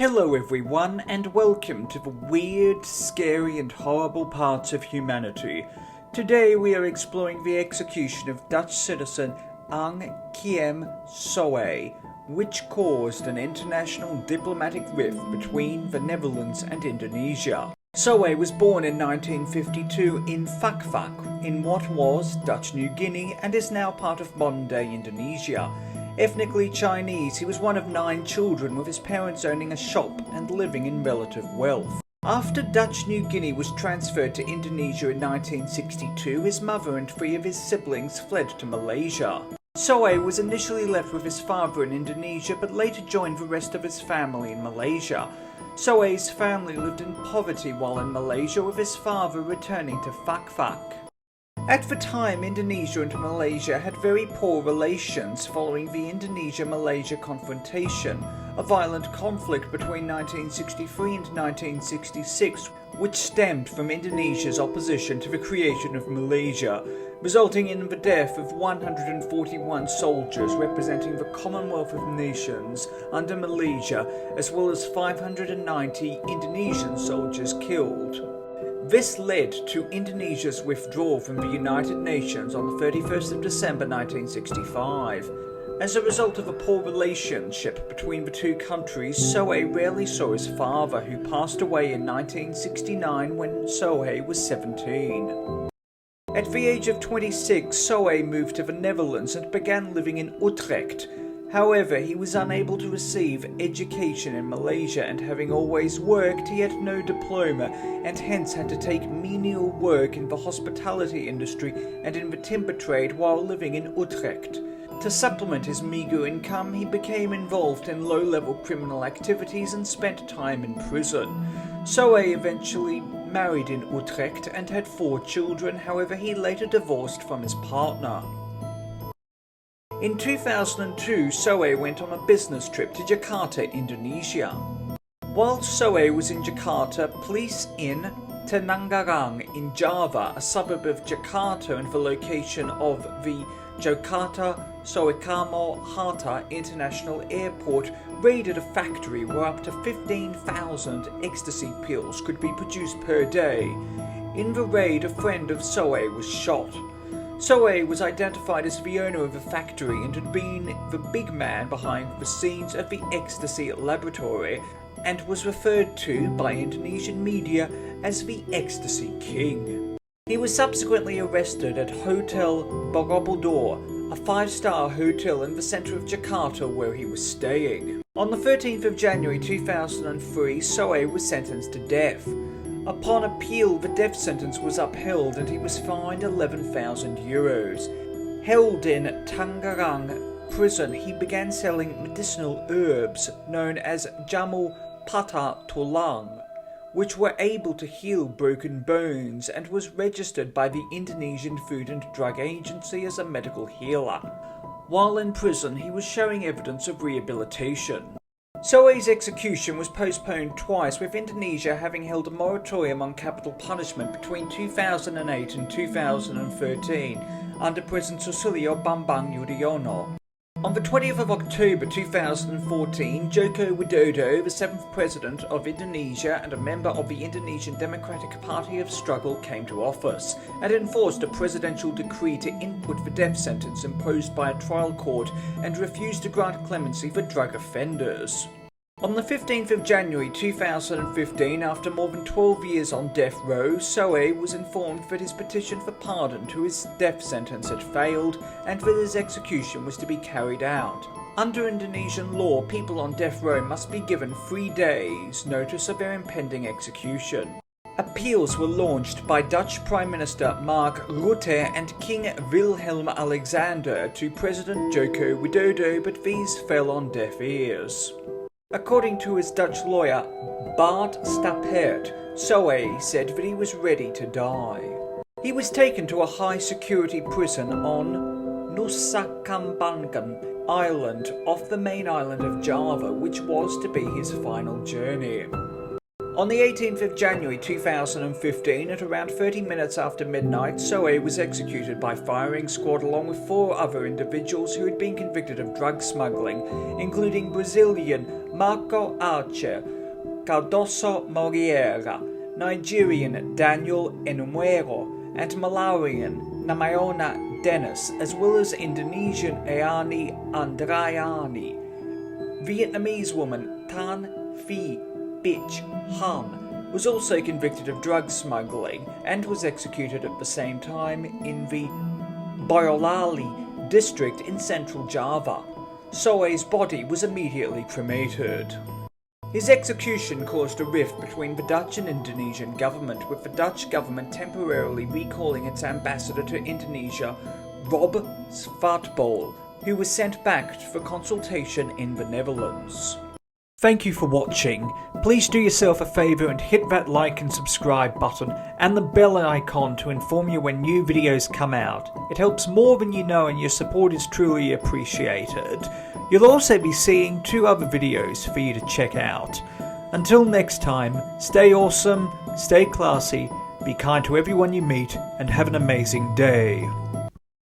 Hello everyone, and welcome to the weird, scary and horrible parts of humanity. Today we are exploring the execution of Dutch citizen Ang Kiem Soei, which caused an international diplomatic rift between the Netherlands and Indonesia. Soei was born in 1952 in Fakfak, in what was Dutch New Guinea and is now part of modern-day Indonesia. Ethnically Chinese, he was one of 9 children, with his parents owning a shop and living in relative wealth. After Dutch New Guinea was transferred to Indonesia in 1962, his mother and 3 of his siblings fled to Malaysia. Soei was initially left with his father in Indonesia, but later joined the rest of his family in Malaysia. Soei's family lived in poverty while in Malaysia, with his father returning to Fakfak. At the time, Indonesia and Malaysia had very poor relations following the Indonesia-Malaysia confrontation, a violent conflict between 1963 and 1966, which stemmed from Indonesia's opposition to the creation of Malaysia, resulting in the death of 141 soldiers representing the Commonwealth of Nations under Malaysia, as well as 590 Indonesian soldiers killed. This led to Indonesia's withdrawal from the United Nations on the 31st of December 1965. As a result of a poor relationship between the two countries, Soei rarely saw his father, who passed away in 1969 when Soei was 17. At the age of 26, Soei moved to the Netherlands and began living in Utrecht. However, he was unable to receive education in Malaysia, and having always worked, he had no diploma and hence had to take menial work in the hospitality industry and in the timber trade while living in Utrecht. To supplement his meagre income, he became involved in low-level criminal activities and spent time in prison. Soei eventually married in Utrecht and had 4 children, however he later divorced from his partner. In 2002, Soei went on a business trip to Jakarta, Indonesia. While Soei was in Jakarta, police in Tenanggarang in Java, a suburb of Jakarta and the location of the Jakarta-Soekarno-Hatta International Airport, raided a factory where up to 15,000 ecstasy pills could be produced per day. In the raid, a friend of Soei was shot. Soei was identified as the owner of the factory and had been the big man behind the scenes of the ecstasy laboratory, and was referred to by Indonesian media as the Ecstasy King. He was subsequently arrested at Hotel Borobudur, a 5-star hotel in the centre of Jakarta where he was staying. On the 13th of January 2003, Soei was sentenced to death. Upon appeal, the death sentence was upheld and he was fined €11,000. Held in Tangerang prison, he began selling medicinal herbs known as jamu patah tulang, which were able to heal broken bones, and was registered by the Indonesian Food and Drug Agency as a medical healer. While in prison, he was showing evidence of rehabilitation. Soei's execution was postponed twice, with Indonesia having held a moratorium on capital punishment between 2008 and 2013 under President Susilo Bambang Yudhoyono. On the 20th of October 2014, Joko Widodo, the 7th President of Indonesia and a member of the Indonesian Democratic Party of Struggle, came to office and enforced a presidential decree to input the death sentence imposed by a trial court and refused to grant clemency for drug offenders. On the 15th of January 2015, after more than 12 years on death row, Soei was informed that his petition for pardon to his death sentence had failed and that his execution was to be carried out. Under Indonesian law, people on death row must be given 3 days' notice of their impending execution. Appeals were launched by Dutch Prime Minister Mark Rutte and King Wilhelm Alexander to President Joko Widodo, but these fell on deaf ears. According to his Dutch lawyer, Bart Stappert, Soei said that he was ready to die. He was taken to a high-security prison on Nusa Kambangan Island off the main island of Java, which was to be his final journey. On the 18th of January 2015, at around 30 minutes after midnight, Soei was executed by firing squad along with 4 other individuals who had been convicted of drug smuggling, including Brazilian Marco Archer, Cardoso Moreira, Nigerian Daniel Enuero, and Malawian Namaona Dennis, as well as Indonesian Ayani Andrayani. Vietnamese woman Tan Phi Bich Han was also convicted of drug smuggling and was executed at the same time in the Boyolali district in central Java. Soei's body was immediately cremated. His execution caused a rift between the Dutch and Indonesian government, with the Dutch government temporarily recalling its ambassador to Indonesia, Rob Svartbol, who was sent back for consultation in the Netherlands. Thank you for watching. Please do yourself a favour and hit that like and subscribe button and the bell icon to inform you when new videos come out. It helps more than you know and your support is truly appreciated. You'll also be seeing 2 other videos for you to check out. Until next time, stay awesome, stay classy, be kind to everyone you meet, and have an amazing day.